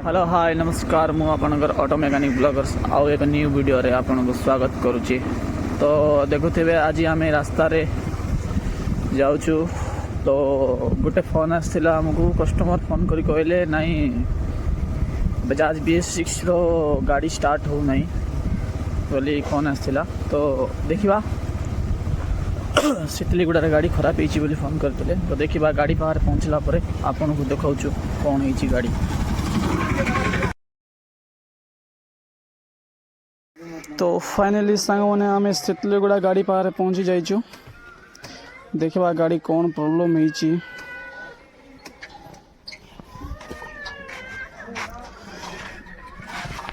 Hello hi नमस्कार मु आपनकर ऑटो मेकानिक ब्लॉगर्स आउ एक न्यू वीडियो रे आपन को स्वागत करुच्ची। तो देखुथिबे आज आम रास्ता रे जाऊचु तो गोटे फोन आसला आमको कस्टमर फोन करी कहले नहीं बजाज BS6 रो गाड़ी स्टार्ट हो नहीं बोली फोन आसला। तो देखिबा सितलीगुड़ा गाड़ी खराब होती बोली फोन करते। तो देखिबा गाड़ी पाखे पहुँचला पर आपन को देखाऊँ कौन होती गाड़ी। तो फाइनली सांग मैंने आम सितलीगुड़ा गाड़ी पाखे पहुँची जाइचु। देखा गाड़ी कौन प्रोब्लेम होती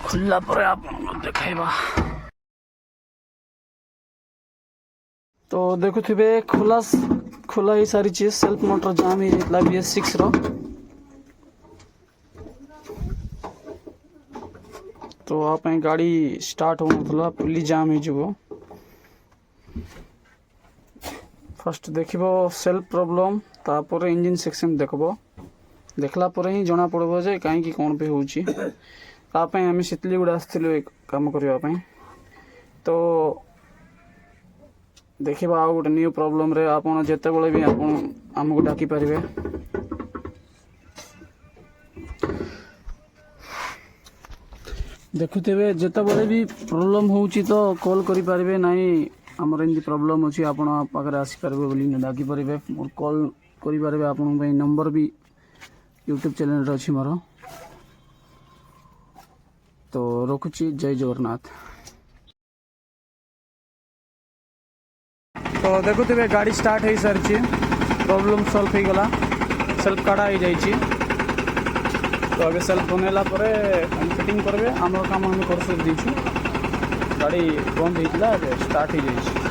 खुला पर आप देखाइबा। तो देखुथिबे खुला ही सारी चीज सेल्फ मोटर जाम ही BS6 रो। तो आप गाड़ी स्टार्ट होना पुली जाम हो। फर्स्ट देखिबो सेल्फ प्रॉब्लम तापर इंजन सेक्शन देखबो देखला पर ही जना पड़बो जे कहीं कौन पे होची। तापे आम सितलीगुड़ा आसथिलु काम करबा पई। तो देखिबा आ गोटे न्यू प्रॉब्लम रे आपन जेते बेले भी आपन हमको डाकी परिबे। देखुथिबे जेते बेले भी प्रॉब्लम होची तो कॉल करि परिबे नहीं हमर एंदी प्रॉब्लम अछि आपन पाखरे आसी परिबे बोली डाकी परिबे मोर कॉल करि परिबे। आपन भाई नंबर भी YouTube चैनल रे अछि मोर। तो रखुची जय जगन्नाथ। तो देखुथिबे गाड़ी स्टार्ट हो सारी प्रॉब्लम सॉल्व हो गला सेल्फ काढ़ा हो जाइए। तो अबे सेल्फ बनला फिटिंग करबे आम काम हम कर दीचु। गाड़ी बंद होता स्टार्ट हो जाइए।